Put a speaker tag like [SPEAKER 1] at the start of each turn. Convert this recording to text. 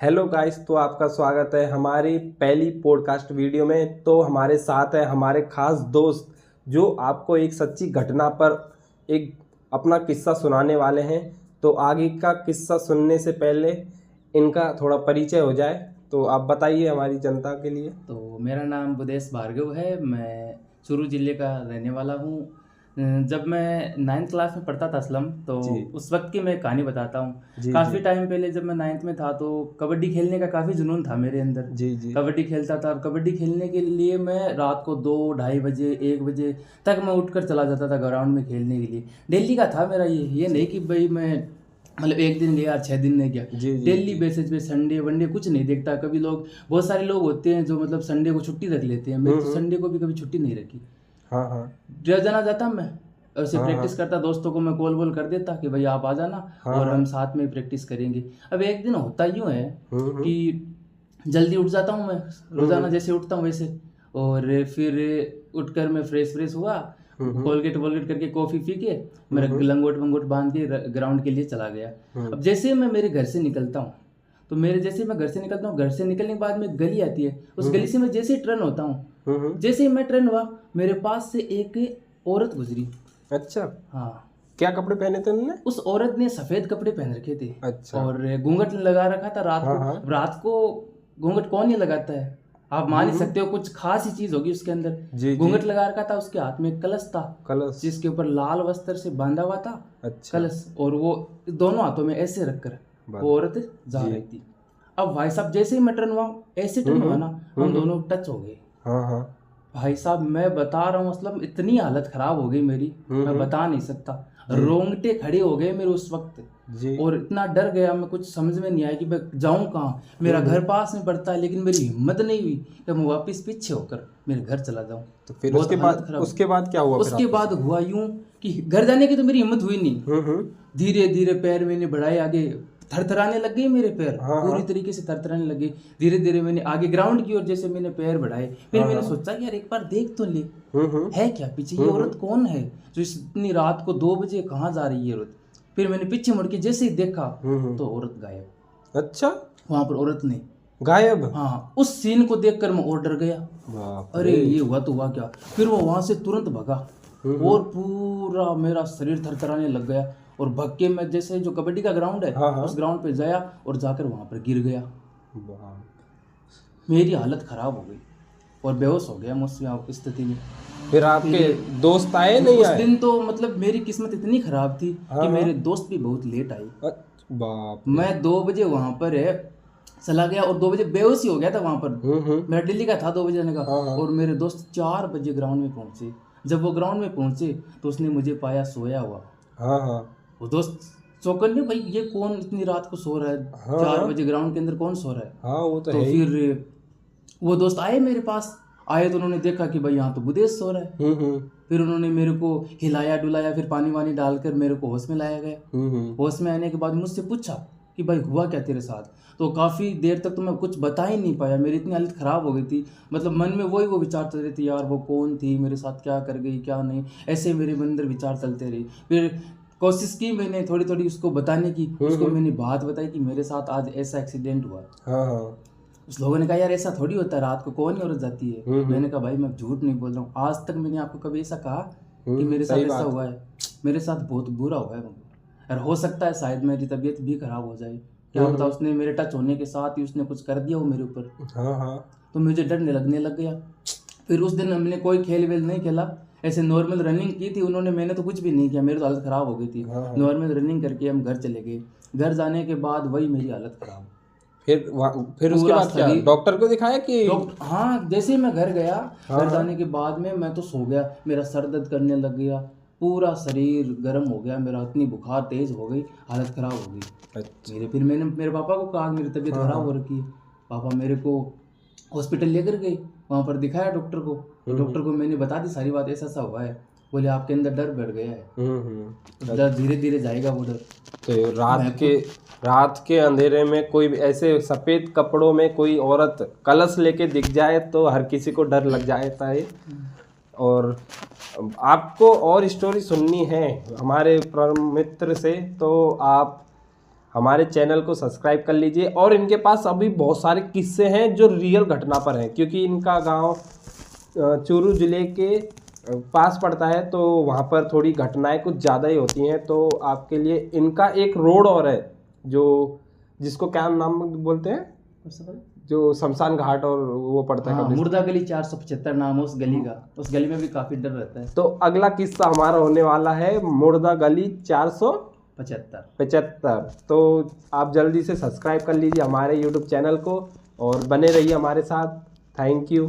[SPEAKER 1] Hello guys, तो आपका स्वागत है हमारी पहली पॉडकास्ट वीडियो में। तो हमारे साथ है हमारे खास दोस्त जो आपको एक सच्ची घटना पर एक अपना किस्सा सुनाने वाले हैं। तो आगे का किस्सा सुनने से पहले इनका थोड़ा परिचय हो जाए, तो आप बताइए हमारी जनता के लिए।
[SPEAKER 2] तो मेरा नाम बुदेश भार्गव है। मैं चूरू ज़िले का रहने वाला हूँ। जब मैं 9th क्लास में पढ़ता था असलम, तो
[SPEAKER 1] जी
[SPEAKER 2] उस वक्त की मैं कहानी बताता हूँ।
[SPEAKER 1] जी जी
[SPEAKER 2] काफ़ी टाइम पहले जब मैं 9th में था तो कबड्डी खेलने का काफ़ी जुनून था मेरे अंदर।
[SPEAKER 1] जी जी।
[SPEAKER 2] कबड्डी खेलता था और कबड्डी खेलने के लिए मैं रात को 2-2:30 बजे 1 बजे तक मैं उठकर चला जाता था ग्राउंड में खेलने के लिए। डेली का था मेरा ये नहीं कि भाई मैं मतलब एक दिन गया 6 दिन नहीं गया।
[SPEAKER 1] जी जी
[SPEAKER 2] डेली
[SPEAKER 1] जी।
[SPEAKER 2] बेसिस पे संडे वनडे कुछ नहीं देखता। कभी लोग बहुत सारे लोग होते हैं जो मतलब संडे को छुट्टी रख लेते हैं। मैं तो
[SPEAKER 1] हम्म।
[SPEAKER 2] संडे को भी कभी छुट्टी नहीं रखी।
[SPEAKER 1] हाँ हाँ
[SPEAKER 2] रोजाना जाता मैं, ऐसे
[SPEAKER 1] हाँ हाँ
[SPEAKER 2] प्रैक्टिस करता। दोस्तों को मैं कॉल वॉल कर देता कि भाई आप आ जाना
[SPEAKER 1] हाँ
[SPEAKER 2] और
[SPEAKER 1] हाँ।
[SPEAKER 2] हम साथ में प्रैक्टिस करेंगे। अब एक दिन होता यूँ है
[SPEAKER 1] हम्म।
[SPEAKER 2] कि जल्दी उठ जाता हूँ मैं, रोजाना
[SPEAKER 1] हम्म
[SPEAKER 2] जैसे उठता हूँ वैसे। और फिर उठकर मैं फ्रेश हुआ,
[SPEAKER 1] हम्म
[SPEAKER 2] कोलगेट वोलगेट करके कॉफ़ी पी के मेरा
[SPEAKER 1] हम्म
[SPEAKER 2] लंगोट वंगोट बांध के ग्राउंड के लिए चला गया।
[SPEAKER 1] हम्म
[SPEAKER 2] अब जैसे मैं मेरे घर से निकलता हूँ, तो मेरे जैसे मैं घर से निकलता हूँ, घर से निकलने के बाद में एक गली आती है। उस गली से मैं जैसे ही टर्न होता हूँ,
[SPEAKER 1] हम्म।
[SPEAKER 2] जैसे ही मैं टर्न हुआ, मेरे पास से एक औरत गुजरी।
[SPEAKER 1] अच्छा,
[SPEAKER 2] हाँ,
[SPEAKER 1] क्या कपड़े पहने थे उन्होंने?
[SPEAKER 2] उस औरत ने सफ़ेद कपड़े पहन रखे थे
[SPEAKER 1] अच्छा।
[SPEAKER 2] और घूंघट लगा रखा था रात
[SPEAKER 1] हाँ
[SPEAKER 2] को।
[SPEAKER 1] हाँ।
[SPEAKER 2] अब रात को घूंघट कौन नहीं लगाता है, आप मान ही सकते हो। कुछ खास ही चीज़ होगी उसके अंदर।
[SPEAKER 1] जी जी।
[SPEAKER 2] घूंघट लगा रखा था, उसके हाथ में एक कलश था
[SPEAKER 1] कलश।
[SPEAKER 2] जिसके ऊपर लाल वस्त्र से बांधा हुआ था
[SPEAKER 1] अच्छा।
[SPEAKER 2] कलश। और वो दोनों हाथों में ऐसे रखकर वो औरत जा
[SPEAKER 1] जी।
[SPEAKER 2] रही थी। अब भाई साहब जैसे ही मैं टर्न हुआ, ऐसे टर्न हुआ ना, हम दोनों टच हो गए।
[SPEAKER 1] हाँ हाँ।
[SPEAKER 2] भाई साहब मैं बता रहा हूँ, मतलब इतनी हालत खराब हो गई मेरी, मैं बता नहीं सकता।
[SPEAKER 1] जी
[SPEAKER 2] रोंगटे खड़े हो गए मेरे उस वक्त।
[SPEAKER 1] जी।
[SPEAKER 2] और इतना डर गया मैं, कुछ समझ में नहीं आया कि मैं जाऊं कहाँ। मेरा घर पास में पड़ता है, लेकिन मेरी हिम्मत नहीं हुई कि मैं वापस पीछे होकर मेरे घर चला जाऊं।
[SPEAKER 1] तो फिर
[SPEAKER 2] बहुत हालत खराब।
[SPEAKER 1] उसके बाद क्या हुआ फिर
[SPEAKER 2] उसके
[SPEAKER 1] आपके
[SPEAKER 2] बाद
[SPEAKER 1] साथ?
[SPEAKER 2] हुआ यूं कि घर जाने की तो मेरी हिम्मत हुई नहीं।
[SPEAKER 1] हम्म।
[SPEAKER 2] धीरे धीरे पैर मैंने बढ़ाए आगे, थरथराने लग गए मेरे पैर,
[SPEAKER 1] हाँ हाँ
[SPEAKER 2] पूरी तरीके से थरथराने लगे। धीरे धीरे मैंने आगे ग्राउंड की ओर जैसे मैंने पैर बढ़ाए, फिर
[SPEAKER 1] हाँ
[SPEAKER 2] मैंने
[SPEAKER 1] हाँ।
[SPEAKER 2] सोचा कि यार एक बार देख तो ले,
[SPEAKER 1] हम्म
[SPEAKER 2] है क्या पीछे, ये औरत कौन है जो इतनी रात को 2 बजे कहाँ जा रही है औरत। फिर मैंने पीछे मुड़ के जैसे ही देखा तो औरत गायब।
[SPEAKER 1] अच्छा,
[SPEAKER 2] वहां पर औरत ने,
[SPEAKER 1] गायब?
[SPEAKER 2] हाँ, उस सीन को देखकर मैं और डर गया।
[SPEAKER 1] बाप
[SPEAKER 2] अरे
[SPEAKER 1] रे।
[SPEAKER 2] ये हुआ तो हुआ क्या। फिर वो वहां से तुरंत भगा और पूरा मेरा शरीर थरथराने लग गया। और भग के मैं जैसे जो कबड्डी का ग्राउंड है
[SPEAKER 1] हाँ हाँ।
[SPEAKER 2] उस ग्राउंड पे जाया और जाकर वहां पर गिर गया।
[SPEAKER 1] बाप।
[SPEAKER 2] मेरी हालत खराब हो गई और बेहोश हो गया मैं उस स्थिति में।
[SPEAKER 1] फिर आपके
[SPEAKER 2] फिर
[SPEAKER 1] दोस्त आए नहीं
[SPEAKER 2] उस
[SPEAKER 1] आए?
[SPEAKER 2] दिन तो मतलब मेरी किस्मत इतनी खराब थी
[SPEAKER 1] हाँ
[SPEAKER 2] कि
[SPEAKER 1] हाँ।
[SPEAKER 2] मेरे दोस्त भी बहुत लेट आए।
[SPEAKER 1] बाप रे।
[SPEAKER 2] मैं 2 बजे वहां पर है चला गया और 2 बजे बेहोश ही हो गया था वहां पर। मेरा दिल्ली का था 2 बजे जाने का।
[SPEAKER 1] हाँ हाँ।
[SPEAKER 2] और मेरे दोस्त 4 बजे ग्राउंड में पहुंचे। जब वो ग्राउंड में पहुंचे तो उसने मुझे पाया सोया हुआ।
[SPEAKER 1] हाँ हाँ
[SPEAKER 2] वो दोस्त चौंकन नहीं, भाई ये कौन इतनी रात को सो रहा है,
[SPEAKER 1] हाँ
[SPEAKER 2] 4 बजे ग्राउंड के अंदर कौन सो रहा है।
[SPEAKER 1] हाँ, वो तो
[SPEAKER 2] तो
[SPEAKER 1] है ही।
[SPEAKER 2] फिर वो दोस्त आए मेरे पास। आए तो उन्होंने देखा कि भाई यहाँ तो बुदेश सो रहा है। फिर उन्होंने मेरे को हिलाया डुलाया, फिर पानी वानी डालकर मेरे को होश में लाया गया। होश में आने के बाद मुझसे पूछा कि भाई हुआ क्या तेरे साथ। तो काफ़ी देर तक तो मैं कुछ बता ही नहीं पाया, मेरी इतनी हालत ख़राब हो गई थी। मतलब मन में वो विचार चल रहे थे, यार वो कौन थी, मेरे साथ क्या कर गई क्या नहीं, ऐसे मेरे अंदर विचार चलते रहे। फिर कोशिश की मैंने थोड़ी थोड़ी उसको बताने की। उसको मैंने बात बताई कि मेरे साथ आज ऐसा एक्सीडेंट हुआ।
[SPEAKER 1] हाँ हाँ।
[SPEAKER 2] उस लोगों ने कहा यार ऐसा थोड़ी होता है, रात को कौन ही औरत जाती है। मैंने कहा भाई मैं झूठ नहीं बोल रहा हूँ, आज तक मैंने आपको कभी ऐसा कहा कि मेरे साथ
[SPEAKER 1] सही
[SPEAKER 2] ऐसा
[SPEAKER 1] बात।
[SPEAKER 2] हुआ है। मेरे साथ बहुत बुरा हुआ है और हो सकता है शायद मेरी तबीयत भी खराब हो जाए, क्या पता उसने मेरे टच होने के साथ ही उसने कुछ कर दिया हो मेरे ऊपर।
[SPEAKER 1] हाँ हाँ।
[SPEAKER 2] तो मुझे डर लगने लग गया। फिर उस दिन हमने कोई खेल वेल नहीं खेला, ऐसे नॉर्मल रनिंग की थी उन्होंने, मैंने तो कुछ भी नहीं किया, मेरी तो हालत ख़राब हो गई थी। नॉर्मल रनिंग करके हम घर चले गए। घर जाने के बाद वही मेरी हालत ख़राब।
[SPEAKER 1] फिर उसके
[SPEAKER 2] पूरा
[SPEAKER 1] बाद क्या
[SPEAKER 2] शरीर,
[SPEAKER 1] डॉक्टर को दिखाया कि?
[SPEAKER 2] डॉक्टर, हाँ, जैसे ही मैं घर गया, घर जाने के बाद में मैं तो सो गया। मेरा सर दर्द करने लग गया, पूरा शरीर गर्म हो गया मेरा, इतनी बुखार तेज हो गई, हालत ख़राब हो गई मेरे। फिर मैंने मेरे पापा को कहा मेरी तबीयत ख़राब हो रखी है। पापा मेरे को हॉस्पिटल लेकर गए, वहाँ पर दिखाया डॉक्टर को। तो डॉक्टर को मैंने बता दी सारी बात, ऐसा ऐसा हुआ है। बोले आपके अंदर डर बढ़ गया है, डर धीरे धीरे जाएगा वो डर।
[SPEAKER 1] तो रात के अंधेरे में कोई भी ऐसे सफेद कपड़ों में कोई औरत कलश लेके दिख जाए तो हर किसी को डर लग जाता है। और आपको और स्टोरी सुननी है हमारे परम मित्र से, तो आप हमारे चैनल को सब्सक्राइब कर लीजिए। और इनके पास अभी बहुत सारे किस्से हैं जो रियल घटना पर हैं, क्योंकि इनका गांव चूरू ज़िले के पास पड़ता है, तो वहाँ पर थोड़ी घटनाएं कुछ ज़्यादा ही होती हैं। तो आपके लिए इनका एक रोड और है जो जिसको क्या नाम बोलते हैं, जो शमशान घाट और वो पड़ता है,
[SPEAKER 2] मुर्दा गली 475 नाम है उस गली का। उस गली में भी काफी डर रहता है।
[SPEAKER 1] तो अगला किस्सा हमारा होने वाला है मुर्दा गली 475। तो आप जल्दी से सब्सक्राइब कर लीजिए हमारे YouTube चैनल को और बने रहिए हमारे साथ। Thank you.